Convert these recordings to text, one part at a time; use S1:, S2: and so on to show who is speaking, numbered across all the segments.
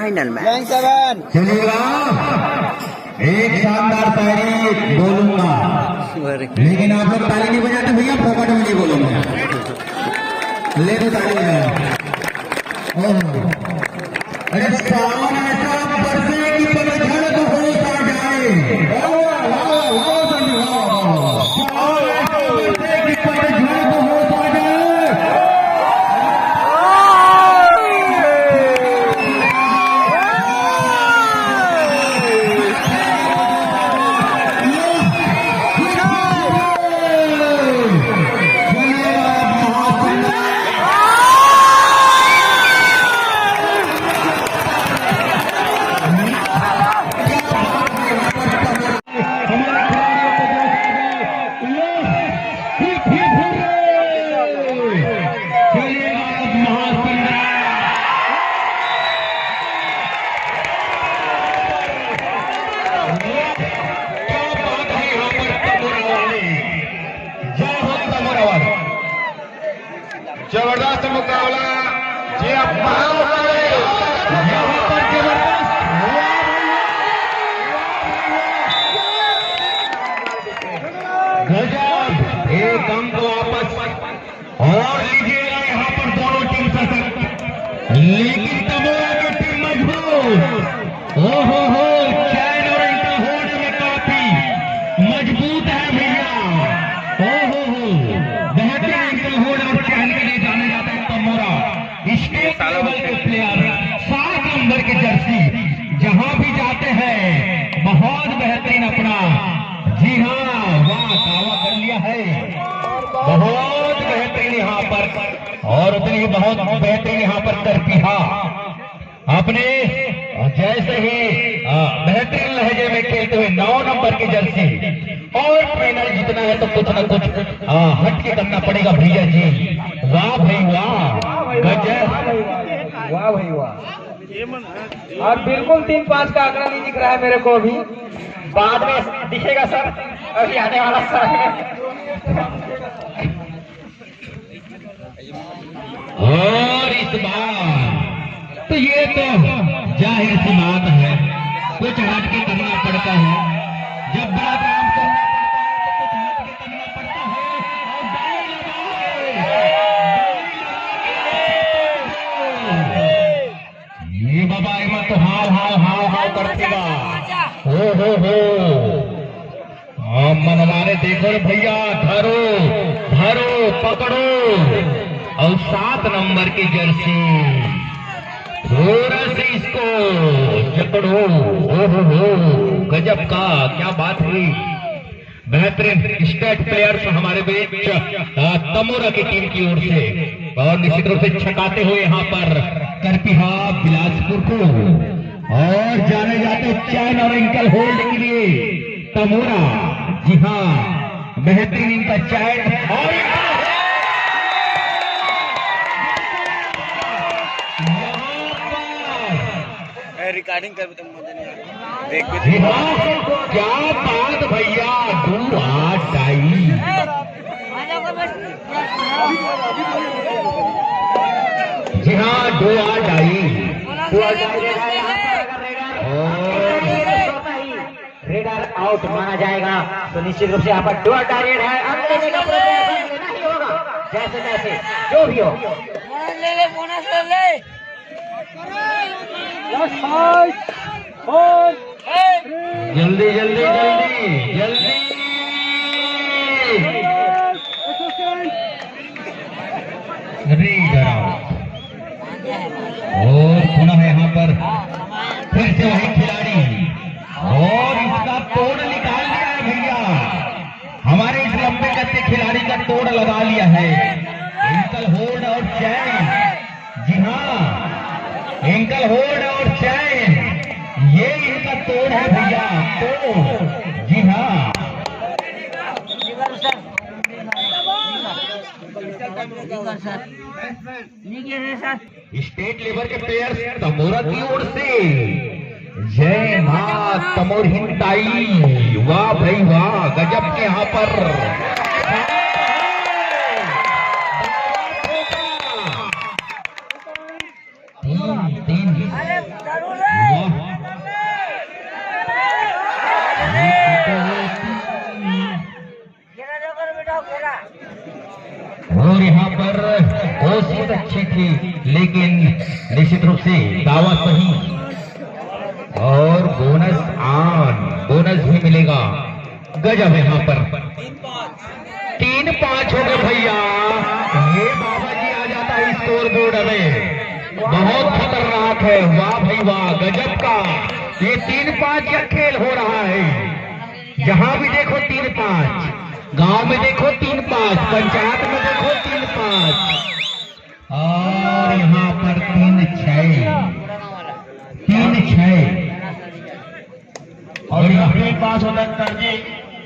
S1: Final में।
S2: चलिएगा, एक शानदार ताली बोलूंगा, लेकिन आप लोग ताली नहीं बजाते भैया, फोकट में नहीं बोलूंगा। ले दो ताली में। अरे सावन ऐसा बरसे कि पतझड़ को होश आ जाए।
S3: जबरदस्त मुकाबला जी।
S2: एक अंक वापस और लीजिएगा यहाँ पर दोनों टीम सशक्त, लेकिन तमोरा की टीम मजबूत। ओहो हो, चैन और इनका होल्ड में काफी मजबूत है भैया। ओहो हो, बेहतरीन इनका होल्ड और चैन के लिए जाने जाता है तमोरा। स्टेट लेवल के प्लेयर, 7 नंबर की जर्सी, जहां भी जाते हैं बहुत बेहतरीन अपना, जी हाँ, वाह दावा कर लिया है, बहुत बेहतरीन यहाँ पर, और उतनी ही बहुत बेहतरीन यहाँ पर करपिहा अपने जैसे ही बेहतरीन लहजे में खेलते हुए 9 नंबर की जर्सी। और फाइनल जीतना है तो कुछ ना कुछ हट के करना पड़ेगा भैया जी। वाह भाई वाह, गजब,
S4: वाह भाई वाह। और बिल्कुल 3-5 का आंकड़ा नहीं दिख रहा है मेरे को अभी,
S2: बाद में दिखेगा सर, अभी आने वाला सर। और इस बार तो ये तो जाहिर सी बात है, कुछ हट के करना पड़ता है। जब बड़ा काम करना पड़ता है तो कुछ हट के करना पड़ता है। और डाई लगाओ, ये बाबा अहमद तो हाव हाव हाव हाव करतेगा। हो मनवाने देखो रे भैया, धरो धरो पकड़ो। और 7 नंबर की जर्सी, थोड़ा से इसको जकड़ो। हो गजब का, क्या बात हुई। बेहतरीन स्टेट प्लेयर्स हमारे बीच तमोरा की टीम की ओर से, और निश्चित रूप से छकाते हुए यहाँ पर करपिहा बिलासपुर को, और जाने जाते चैन और एंकल होल्ड के लिए तमोरा। जी हाँ, बेहतरीन इनका चैन और
S1: रिकॉर्डिंग कर भी मजा नहीं आया, देख भी।
S2: जी हाँ, क्या बात भैया, डू आर डाई। जी हाँ, do or die, raider out माना जाएगा। तो निश्चित रूप से यहाँ पर डू आर डाई है, अब लेने का प्रयास लेना ही होगा, जैसे तैसे जो भी हो।
S5: बोनस ले ले।
S2: जल्दी जल्दी जल्दी जल्दी, रीडर आउट। और पुनः यहाँ पर फिर से वही खिलाड़ी, और इसका तोड़ निकाल लिया है भैया, हमारे इस लंबे कद खिलाड़ी का तोड़ लगा लिया है। एंकल होल्ड और चैन, जी हाँ, एंकल होल्ड और चैन, ये इनका तोड़ है भैया, तोड़। जी हाँ, स्टेट लेवल के प्लेयर्स तमोरा की ओर से जय मां तमोर हिंदाई। वाह भाई वाह, गजब के यहाँ पर तीन थी, लेकिन निश्चित रूप से दावा सही और बोनस भी मिलेगा। गजब यहाँ पर 3-5 हो गए भैया। ये बाबा जी आ जाता है स्कोर बोर्ड में, बहुत खतरनाक है। वाह भाई वाह, गजब का ये 3-5 का खेल हो रहा है। जहां भी देखो 3-5, गांव में देखो 3-5, पंचायत में देखो 3-5, और यहाँ पर 3-6
S3: और यहाँ 3-5 होता है सर जी,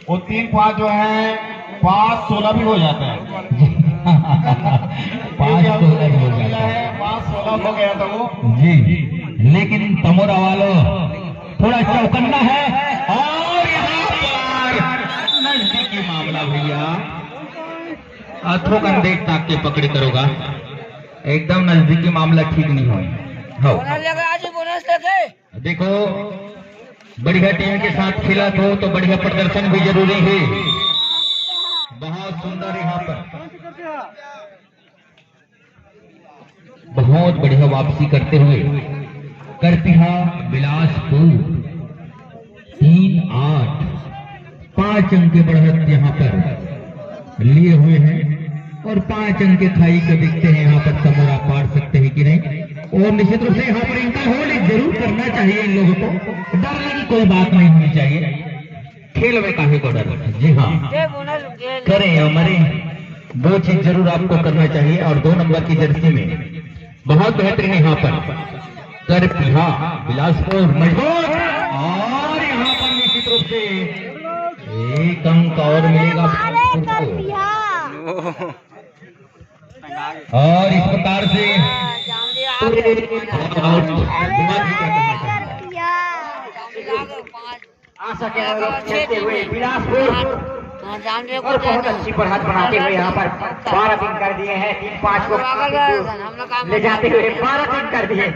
S3: वो 3-5 जो है 5-16 भी हो जाता है।
S2: 5-16 हो जाता है,
S3: 5-16 हो गया था वो
S2: जी। लेकिन तमोरा वालों थोड़ा चौकन्ना है, और यहाँ पर नजदीकी मामला भैया। थोकन देख ताक के पकड़े करोगा, एकदम नजदीकी मामला ठीक नहीं हो।
S5: बोनस लेके आज बोनस लेके
S2: देखो, बढ़िया टीम के साथ खेला तो बढ़िया प्रदर्शन भी जरूरी है। बहुत सुंदर यहाँ पर बहुत बढ़िया वापसी करते हुए करतिहा बिलासपुर 3-8, 5 अंक के बढ़त यहाँ पर लिए हुए हैं, और 5 अंक के खाई को देखते हैं यहाँ पर तमोरा पार सकते हैं कि नहीं। और निश्चित रूप से यहाँ पर इनका होल्ड जरूर करना चाहिए। इन लोगों को डरने की कोई बात नहीं होनी चाहिए। खेल में काहे को डर? जी हाँ, करें या मरे, दो चीज जरूर आपको करना चाहिए। और 2 नंबर की जर्सी में बहुत बेहतरीन है यहाँ पर करतिहा बिलासपुर मजबूत, और यहाँ पर निश्चित रूप से 1 अंक और मिलेगा और इस प्रकार से
S6: आ सके खेलते हुए बिलासपुर, और बहुत अच्छी बढ़त बनाते हुए यहाँ पर 12 दिन कर दिए हैं। 3-5 को ले जाते हुए 12 दिन कर दिए,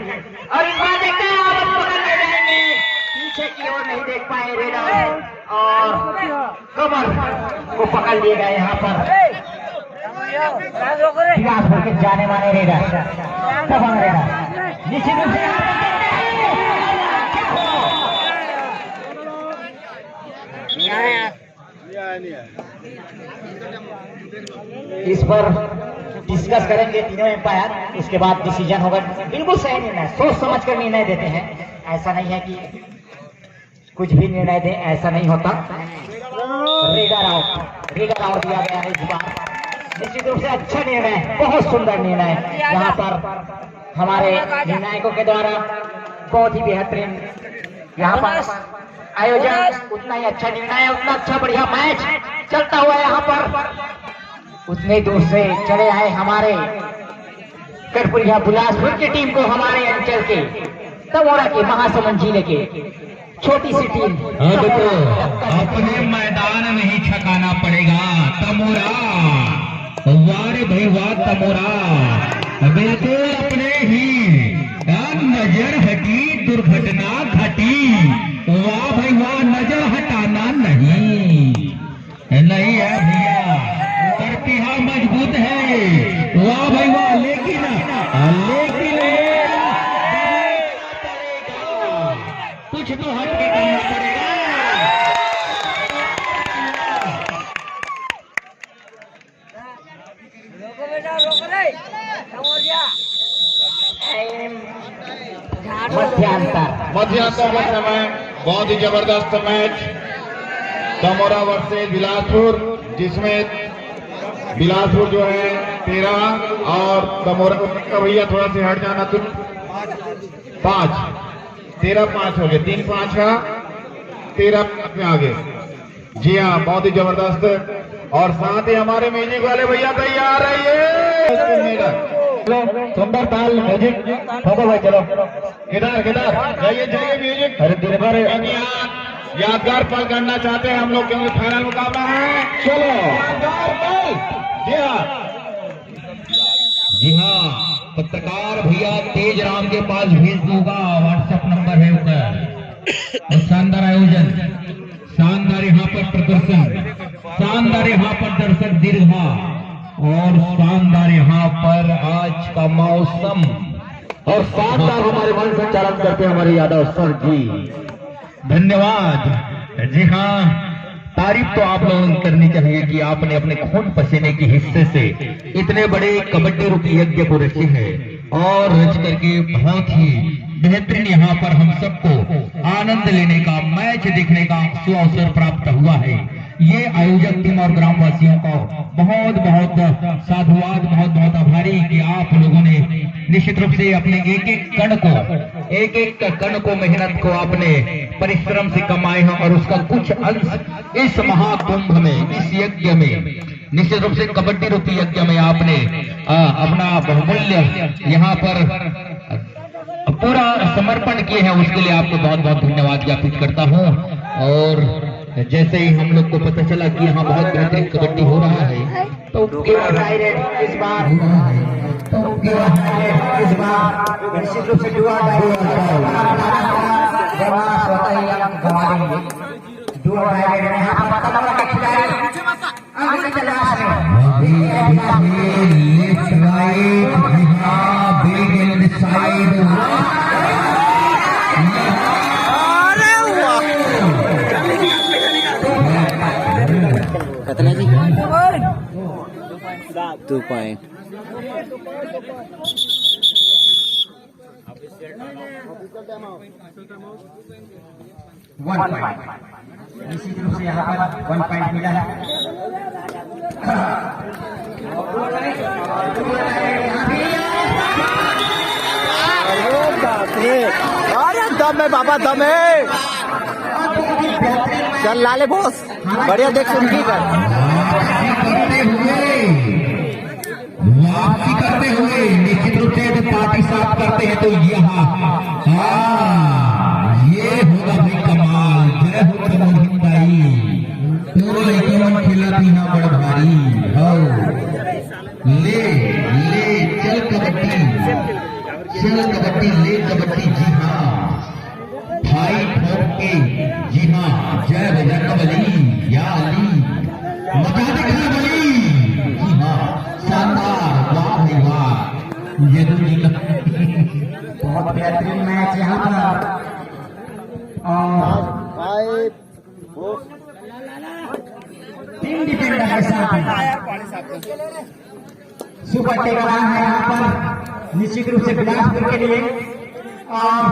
S6: और इस बार देखते हैं आप पकड़ ले जाएंगे। पीछे की ओर नहीं देख पाए रेडर, और कमर को पकड़ लिए गए यहाँ पर बिलासपुर के जाने माने रेडर, दबंग रेडर। निश्चित रूप से इस पर डिस्कस करेंगे तीनों एम्पायर, उसके बाद डिसीजन होगा। बिल्कुल सही निर्णय, सोच समझ कर निर्णय देते हैं। ऐसा नहीं है कि कुछ भी निर्णय दे, ऐसा नहीं होता। रेडर आउट दिया गया है इस बार। निश्चित रूप से अच्छा निर्णय, बहुत सुंदर निर्णय यहाँ पर हमारे निर्णायकों के द्वारा, बहुत ही बेहतरीन यहाँ पर आयोजन। उतना ही अच्छा निर्णय, उतना अच्छा बढ़िया मैच चलता हुआ यहाँ पर। उतने दूर से चले आए हमारे करपुरिया बिलासपुर की टीम को, हमारे अंचल के तमोरा के महासमुंद जिले के छोटी सी टीम।
S2: देखो, अपने मैदान में ही छकाना पड़ेगा तमोरा। वारे भाई वाह तमोरा, बिल्कुल अपने ही नजर हटी दुर्घटना घटी। वाह भाई वाह, नजर हटाना नहीं है भैया। करतिहा मजबूत है, वाह भाई वाह, लेकिन कुछ तो हट के करना पड़ेगा।
S5: रोको बेटा, रोको रे समोरिया।
S3: मध्यांतर का समय, बहुत ही जबरदस्त मैच तमोरा वर्सेस बिलासपुर, जिसमें बिलासपुर जो है 13 और तमोरा का भैया थोड़ा से हट जाना तुम 5, 13-5 हो गए। 3-5 का 13 में आगे। जी हाँ, बहुत ही जबरदस्त। और साथ ही हमारे म्यूजिक वाले भैया तैयार रहिए।
S2: सुंदर ताल म्यूजिक ठोको भाई, चलो
S3: केदार जाइए म्यूजिक।
S2: अरे दिन भर
S3: यादगार पल करना चाहते हैं हम लोग, क्योंकि फाइनल मुकाबला है।
S2: चलो।
S3: यादगार पल।
S2: जी हाँ, पत्रकार भैया तेज राम के पास भेज दूंगा, व्हाट्सएप नंबर है ऊपर। और शानदार आयोजन, शानदार यहाँ पर प्रदर्शन, शानदार यहाँ पर दर्शक दीर्घा, और शानदार यहाँ पर आज का मौसम
S3: और शानदार हमारे मन संचालन करते हैं हमारे यादव सर जी।
S2: धन्यवाद। जी हाँ, तारीफ तो आप लोगों को करनी चाहिए कि आपने अपने खून पसीने के हिस्से से इतने बड़े कबड्डी रूपी यज्ञ को रचे है और रच करके बहुत ही बेहतरीन यहाँ पर हम सबको आनंद लेने का, मैच देखने का सुअवसर प्राप्त हुआ है। ये आयोजक टीम और ग्रामवासियों को बहुत बहुत साधुवाद, बहुत बहुत आभारी कि आप लोगों ने निश्चित रूप से अपने एक एक कण को मेहनत को आपने परिश्रम से कमाए हैं और उसका कुछ अंश इस महाकुंभ में, इस यज्ञ में, निश्चित रूप से कबड्डी रूपी यज्ञ में आपने अपना बहुमूल्य यहाँ पर पूरा समर्पण किए हैं। उसके लिए आपको बहुत बहुत धन्यवाद ज्ञापित करता हूँ। और जैसे ही हम लोग को पता चला कि यहाँ बहुत बेहतरीन कबड्डी हो रहा है तो
S6: इस बार निश्चित रूप से
S1: कितना जी 2 पॉइंट।
S6: निश्चित रूप से यहाँ पर 1 पॉइंट मिला है।
S1: अरे दम है बाबा, दम है। चल लाले बॉस, बढ़िया देख सुन की कर
S2: वापसी करते हुए निश्चित रूप से पार्टी साफ करते हैं तो यहाँ ये होगा भाई कमाल। जय हो कमल हिंदाई, तो लेकिन खिला पीना बड़ा भारी हो। ले चल कबड्डी, ले कबड्डी। जी हाँ, भाई ठोक के, जी हाँ, जय बजरंगबली या अली, मजा दिखा बली। जी हाँ, शानदार, वाह भाई वाह, जरूर जी का
S6: बहुत बेहतरीन मैच यहाँ पर। और 3 डिफेंडर के साथ सुपर टेकर है यहाँ पर निश्चित रूप से बिलासपुर के लिए। और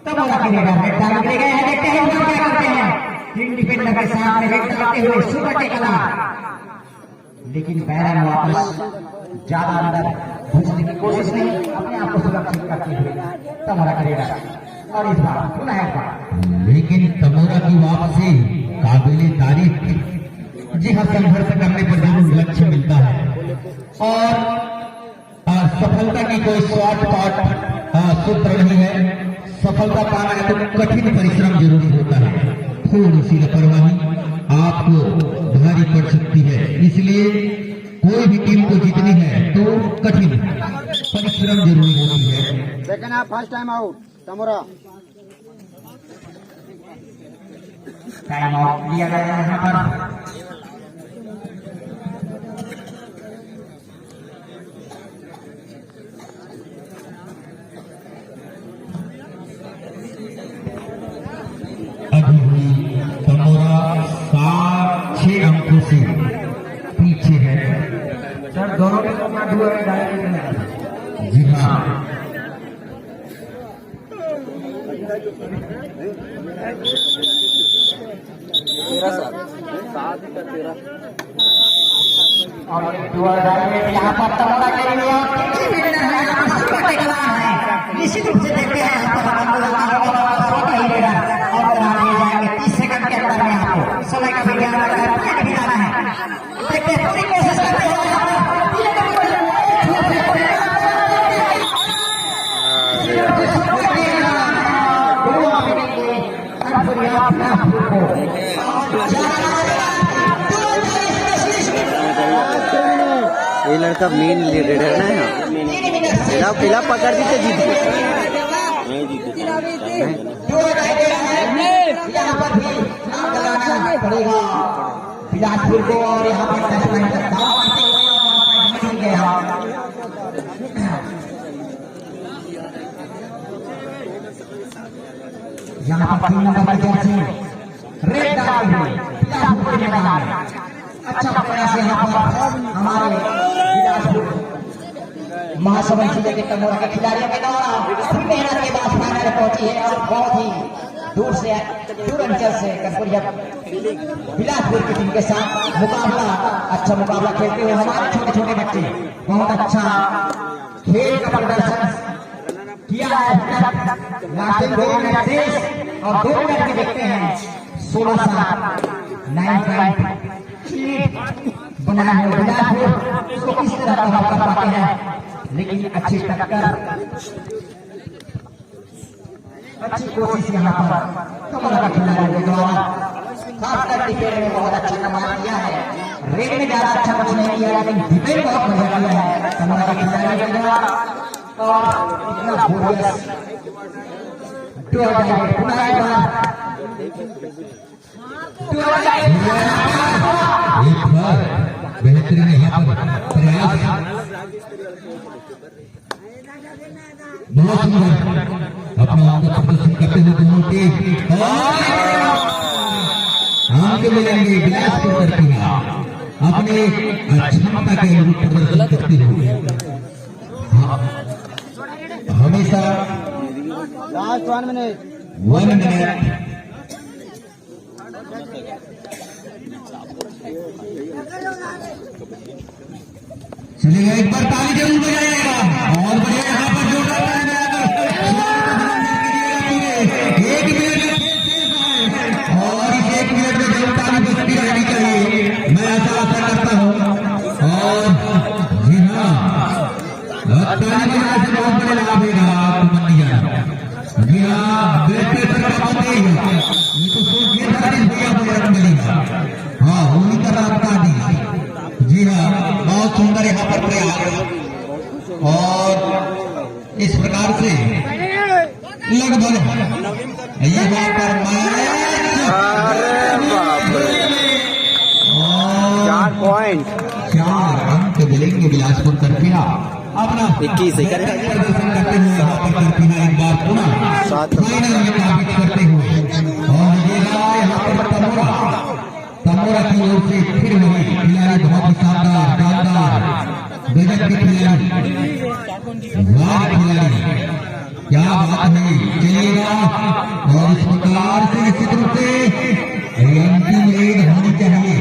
S6: तब वाला खेलेगा हेड डालने गए हैं, देखते हैं उधर क्या करते हैं। 3 डिफेंडर के साथ हेड डालते हुए सुपर टेकर, लेकिन बैरन वापस ज्यादा अंदर घुसने की कोशिश नहीं, अपने आप को सुरक्षित करते हुए तमोरा करेगा। और इस बार पुनः एक बार,
S2: लेकिन तमोरा की वापसी काबिले तारीफ थी। जी हाँ, संघर्ष करने पर जरूर लक्ष्य मिलता है और सफलता की कोई स्वार्थ पाठ सूत्र नहीं है। सफलता पाना है तो कठिन परिश्रम जरूरी होता है। थोड़ी सी लापरवाही आपको भारी पड़ सकती है, इसलिए कोई भी टीम को जीतनी है तो कठिन परिश्रम जरूरी होती है।
S1: Second half first time out Tamora.
S6: Time out लिया गया है यहाँ पर।
S2: तमोरा 6 अंकों से पीछे है।
S6: सर दोनों के
S2: जी हाँ,
S6: और यहाँ पर तमोरा के लिए निश्चित रूप से देखते हैं यहाँ पर और 30 सेकंड के अंदर में आपको समय का विज्ञान है। देखते हैं, पूरी कोशिश करते हैं।
S1: ये लड़का मेन लीडर है ना यहाँ, पहला पकड़ दी तो जीत
S6: बिलासपुर को और यहाँ पर गया यहाँ पर 3 नंबर जर्सी रेड डाल बिलासपुर के मैदान में अच्छा प्रयास यहाँ पर हमारे बिलासपुर महासमुंद जिले के तमोरा के खिलाड़ियों के द्वारा अपनी मेहनत के बाद फाइनल पहुंची है और बहुत ही दूर अंचल से कनपुरिया बिलासपुर की टीम के साथ मुकाबला अच्छा मुकाबला खेलते हुए हमारे छोटे छोटे बच्चे बहुत अच्छा खेल का प्रदर्शन किया है। लास्ट 2 मिनट शेष और 2 मिनट में देखते हैं 16-7 9 पॉइंट बनाना है बिलासपुर इसको किस तरह प्रभाव कर पाते हैं, लेकिन अच्छी टक्कर अच्छी कोशिश यहाँ पर कमर का खिलाड़ी के द्वारा खासकर डिफेंस में बहुत अच्छा कमाल किया है। रेड में ज्यादा अच्छा कुछ नहीं किया लेकिन डिफेंस बहुत बढ़िया किया है कमर का खिलाड़ी के द्वारा और इतना बोरियस 2000 पुनः एक बार
S2: बेहतरीन यहाँ पर प्रयास बहुत सुंदर अपना प्रदर्शन करते हुए दोनों टीम आगे मिलेंगे बिलासपुर करके अपने क्षमता के अनुरूप प्रदर्शन करते हुए हमेशा
S1: लास्ट 1 मिनट
S2: चलिएगा एक बार ताली जरूर बजाइएगा और बढ़िया यहाँ पर जोरदार एक मिनट और इस 1 मिनट में जरूर ताली बजती रहनी चाहिए, मैं ऐसा आशा करता हूँ। और जी हाँ ताली बजाने से बहुत बड़े लाभ है आपको मन नहीं जाना। जी हाँ ब्लड प्रेशर का बात नहीं है, ये तो सोचिए भैया भैया मिलेगा। हाँ उन्हीं का रास्ता दी। जी हाँ बहुत सुंदर यहाँ पर प्रयास और इस प्रकार से लगभग ये वहां पर
S1: 4 पॉइंट
S2: 4 अंक मिलेंगे बिलासपुर करपिया अपना
S1: 21
S2: प्रदर्शन करते हुए यहाँ पर करपिया एक बार पुनः फाइनल में स्थापित करते हुए और ये रहा यहाँ पर तमोरा की ओर से फिर वही खिलाड़ी बहुत ही शानदार गजब के खिलाड़ी वाह खिलाड़ी क्या बात है। चलिएगा और इस प्रकार से निश्चित रूप से अंतिम रेड होनी चाहिए।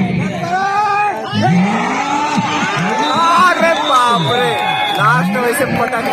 S1: अरे बाप रे लास्ट में से पटक